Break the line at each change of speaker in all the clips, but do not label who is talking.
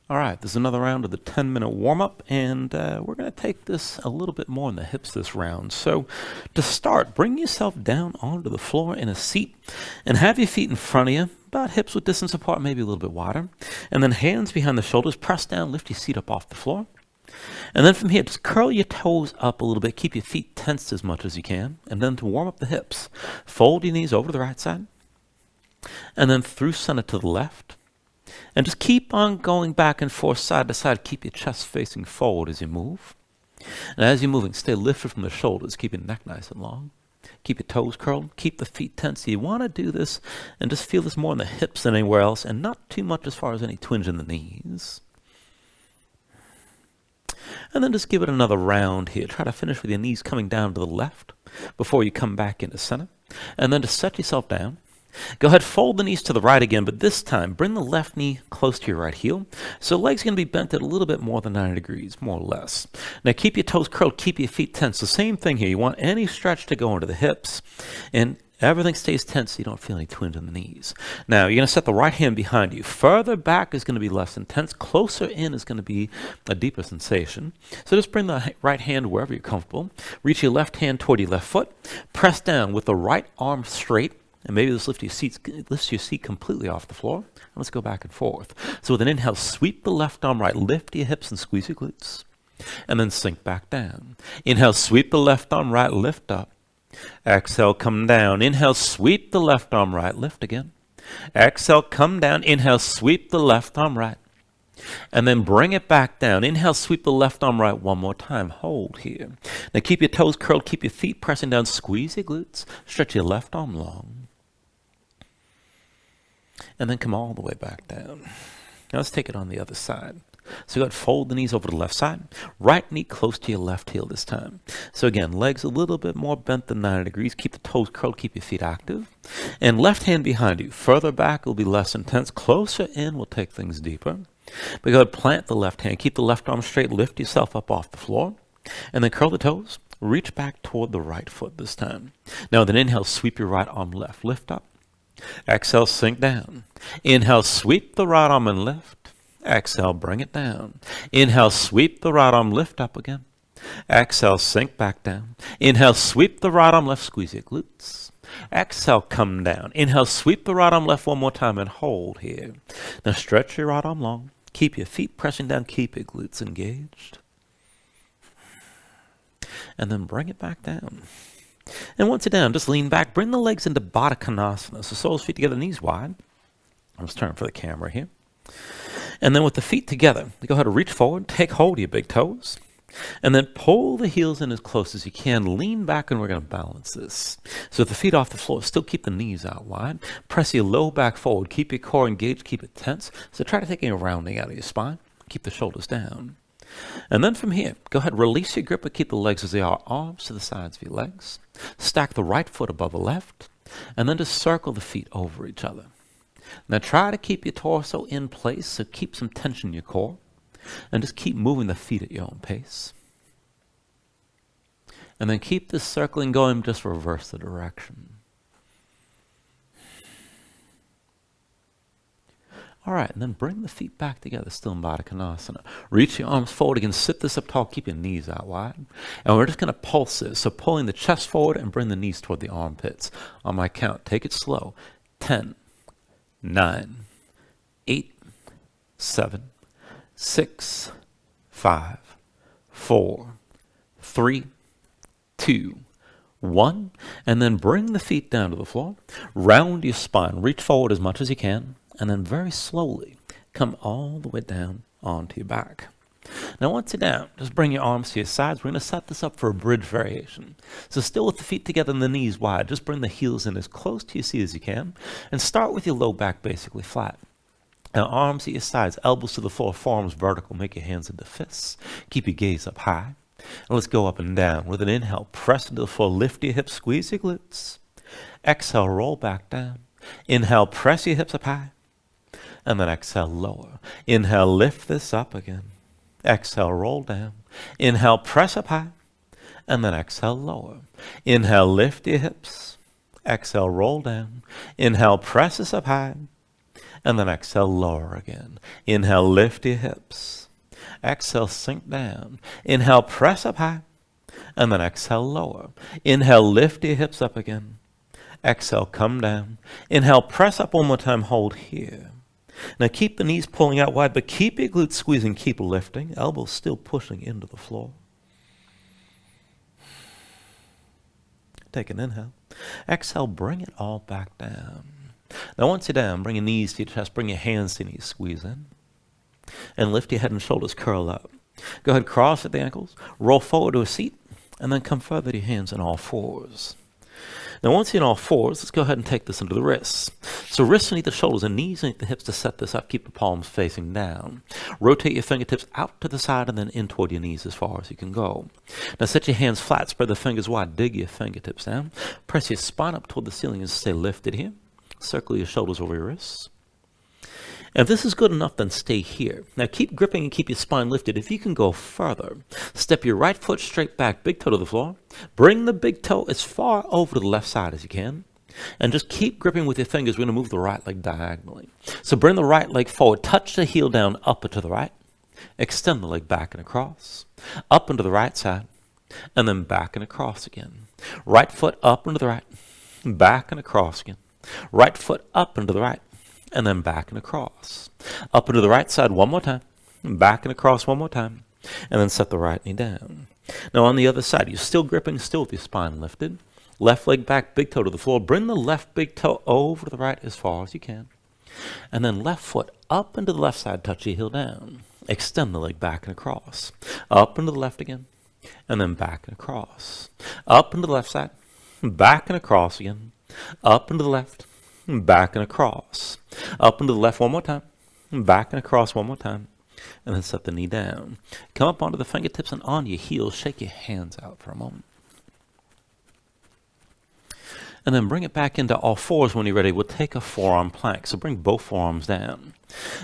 All right, this is another round of the 10-minute warm-up, and we're going to take this a little bit more in the hips this round. So to start, bring yourself down onto the floor in a seat and have your feet in front of you, about hips width distance apart, maybe a little bit wider. And then hands behind the shoulders, press down, lift your seat up off the floor. And then from here, just curl your toes up a little bit, keep your feet tensed as much as you can. And then to warm up the hips, fold your knees over to the right side, and then through center to the left. And just keep on going back and forth, side to side. Keep your chest facing forward as you move. And as you're moving, stay lifted from the shoulders. Keep your neck nice and long. Keep your toes curled. Keep the feet tense. You want to do this and just feel this more in the hips than anywhere else, and not too much as far as any twinge in the knees. And then just give it another round here. Try to finish with your knees coming down to the left before you come back into center. And then to set yourself down. Go ahead, fold the knees to the right again, but this time bring the left knee close to your right heel. So the leg's going to be bent at a little bit more than 90 degrees, more or less. Now keep your toes curled, keep your feet tense. The same thing here. You want any stretch to go into the hips, and everything stays tense so you don't feel any twinge in the knees. Now you're going to set the right hand behind you. Further back is going to be less intense. Closer in is going to be a deeper sensation. So just bring the right hand wherever you're comfortable. Reach your left hand toward your left foot. Press down with the right arm straight. And maybe just lifts your seat completely off the floor. And let's go back and forth. So with an inhale, sweep the left arm right. Lift your hips and squeeze your glutes. And then sink back down. Inhale, sweep the left arm right. Lift up. Exhale, come down. Inhale, sweep the left arm right. Lift again. Exhale, come down. Inhale, sweep the left arm right. And then bring it back down. Inhale, sweep the left arm right one more time. Hold here. Now keep your toes curled. Keep your feet pressing down. Squeeze your glutes. Stretch your left arm long. And then come all the way back down. Now let's take it on the other side. So go ahead, fold the knees over to the left side. Right knee close to your left heel this time. So again, legs a little bit more bent than 90 degrees. Keep the toes curled, keep your feet active. And left hand behind you. Further back will be less intense. Closer in will take things deeper. But go ahead, plant the left hand. Keep the left arm straight. Lift yourself up off the floor. And then curl the toes. Reach back toward the right foot this time. Now with an inhale, sweep your right arm left. Lift up. Exhale, sink down. Inhale, sweep the right arm and lift. Exhale, bring it down. Inhale, sweep the right arm, lift up again. Exhale, sink back down. Inhale, sweep the right arm left, squeeze your glutes. Exhale, come down. Inhale, sweep the right arm left one more time and hold here. Now stretch your right arm long. Keep your feet pressing down, keep your glutes engaged. And then bring it back down. And once you're down, just lean back. Bring the legs into Baddha Konasana. So soles, feet together, knees wide. Let's turn for the camera here. And then with the feet together, go ahead and reach forward. Take hold of your big toes. And then pull the heels in as close as you can. Lean back and we're going to balance this. So with the feet off the floor, still keep the knees out wide. Press your low back forward. Keep your core engaged. Keep it tense. So try to take any rounding out of your spine. Keep the shoulders down. And then from here, go ahead, release your grip, but keep the legs as they are. Arms to the sides of your legs. Stack the right foot above the left. And then just circle the feet over each other. Now try to keep your torso in place, so keep some tension in your core. And just keep moving the feet at your own pace. And then keep this circling going, just reverse the direction. All right, and then bring the feet back together, still in Baddha Konasana. Reach your arms forward again, sit this up tall, keep your knees out wide. And we're just going to pulse this, so pulling the chest forward and bring the knees toward the armpits. On my count, take it slow. 10, 9, 8, 7, 6, 5, 4, 3, 2, 1. And then bring the feet down to the floor. Round your spine, reach forward as much as you can. And then very slowly come all the way down onto your back. Now once you're down, just bring your arms to your sides. We're going to set this up for a bridge variation. So still with the feet together and the knees wide, just bring the heels in as close to your seat as you can. And start with your low back basically flat. Now arms at your sides, elbows to the floor, forearms vertical. Make your hands into fists. Keep your gaze up high. And let's go up and down. With an inhale, press into the floor, lift your hips, squeeze your glutes. Exhale, roll back down. Inhale, press your hips up high. And then exhale, lower. Inhale, lift this up again. Exhale, roll down. Inhale, press up high. And then exhale, lower. Inhale, lift your hips. Exhale, roll down. Inhale, press this up high. And then exhale, lower again. Inhale, lift your hips. Exhale, sink down. Inhale, press up high. And then exhale, lower. Inhale, lift your hips up again. Exhale, come down. Inhale, press up one more time, hold here. Now keep the knees pulling out wide, but keep your glutes squeezing, keep lifting. Elbows still pushing into the floor. Take an inhale. Exhale, bring it all back down. Now once you're down, bring your knees to your chest, bring your hands to your knees, squeeze in. And lift your head and shoulders, curl up. Go ahead, cross at the ankles, roll forward to a seat, and then come further to your hands in all fours. Now once you're in all fours, let's go ahead and take this into the wrists. So wrists underneath the shoulders and knees underneath the hips to set this up. Keep the palms facing down. Rotate your fingertips out to the side and then in toward your knees as far as you can go. Now set your hands flat, spread the fingers wide, dig your fingertips down. Press your spine up toward the ceiling and stay lifted here. Circle your shoulders over your wrists. And if this is good enough, then stay here. Now keep gripping and keep your spine lifted. If you can go further, step your right foot straight back, big toe to the floor. Bring the big toe as far over to the left side as you can. And just keep gripping with your fingers. We're going to move the right leg diagonally. So bring the right leg forward. Touch the heel down, up and to the right. Extend the leg back and across. Up and to the right side. And then back and across again. Right foot up and to the right. Back and across again. Right foot up and to the right. And then back and across. Up and to the right side one more time. Back and across one more time. And then set the right knee down. Now on the other side, you're still gripping, still with your spine lifted. Left leg back, big toe to the floor. Bring the left big toe over to the right as far as you can. And then left foot up and to the left side, touch your heel down. Extend the leg back and across. Up and to the left again. And then back and across. Up and to the left side. Back and across again. Up and to the left. Back and across. Up and to the left one more time. Back and across one more time. And then set the knee down. Come up onto the fingertips and on your heels. Shake your hands out for a moment. And then bring it back into all fours when you're ready. We'll take a forearm plank. So bring both forearms down.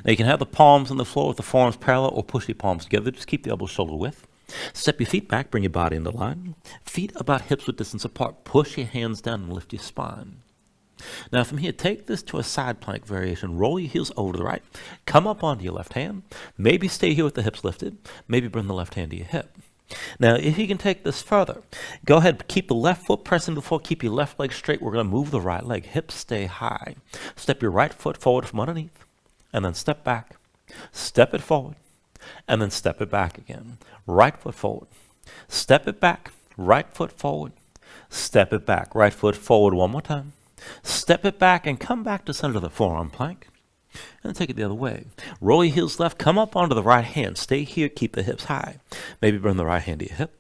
Now you can have the palms on the floor with the forearms parallel or push your palms together. Just keep the elbows shoulder width. Step your feet back. Bring your body into line. Feet about hips width distance apart. Push your hands down and lift your spine. Now from here, take this to a side plank variation. Roll your heels over to the right. Come up onto your left hand. Maybe stay here with the hips lifted. Maybe bring the left hand to your hip. Now if you can take this further, go ahead, keep the left foot pressing to the floor. Keep your left leg straight. We're going to move the right leg. Hips stay high. Step your right foot forward from underneath. And then step back. Step it forward. And then step it back again. Right foot forward. Step it back. Right foot forward. Step it back. Right foot forward one more time. Step it back and come back to center of the forearm plank. And then take it the other way. Roll your heels left. Come up onto the right hand. Stay here. Keep the hips high. Maybe bring the right hand to your hip.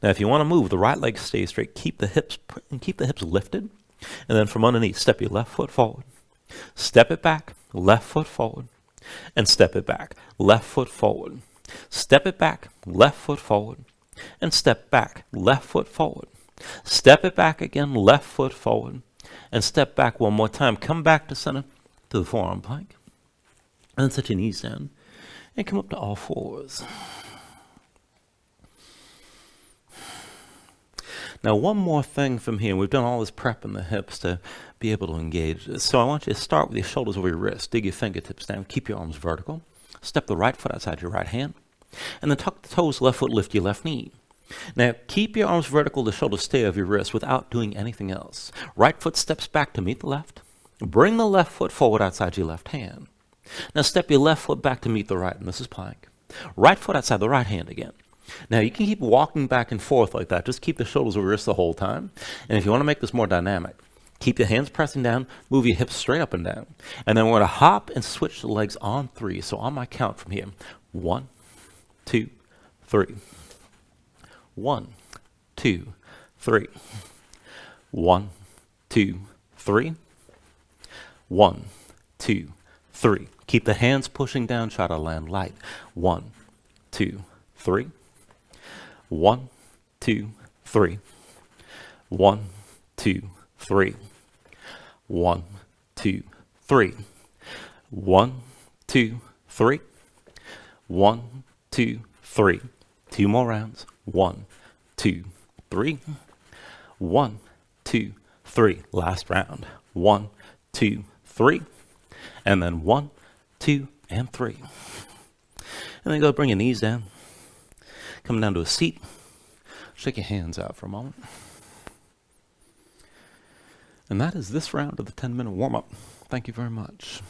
Now if you want to move, the right leg stays straight. Keep the hips lifted. And then from underneath, step your left foot forward. Step it back. Left foot forward. And step it back. Left foot forward. Step it back. Left foot forward. And step back. Left foot forward. Step it back again. Left foot forward. And step back one more time. Come back to center to the forearm plank. And then set your knees down. And come up to all fours. Now one more thing from here. We've done all this prep in the hips to be able to engage this. So I want you to start with your shoulders over your wrists. Dig your fingertips down. Keep your arms vertical. Step the right foot outside your right hand. And then tuck the toes, left foot, lift your left knee. Now, keep your arms vertical, the shoulders stay over your wrists without doing anything else. Right foot steps back to meet the left. Bring the left foot forward outside your left hand. Now, step your left foot back to meet the right, and this is plank. Right foot outside the right hand again. Now, you can keep walking back and forth like that. Just keep the shoulders over your wrists the whole time. And if you want to make this more dynamic, keep your hands pressing down, move your hips straight up and down. And then we're going to hop and switch the legs on 3. So on my count from here, 1, 2, 3. 1, 2, 3. 1, 2, 3. 1, 2, 3. Keep the hands pushing down. Try to land light. 1, 2, 3. 1, 2, 3. 1, 2, 3. 1, 2, 3. 1, 2, 3. 1, 2, 3. 2 more rounds. 1, 2, 3. 1, 2, 3. Last round. 1, 2, 3. And then 1, 2, and 3. And then go bring your knees down. Come down to a seat. Shake your hands out for a moment. And that is this round of the 10-minute warm-up. Thank you very much.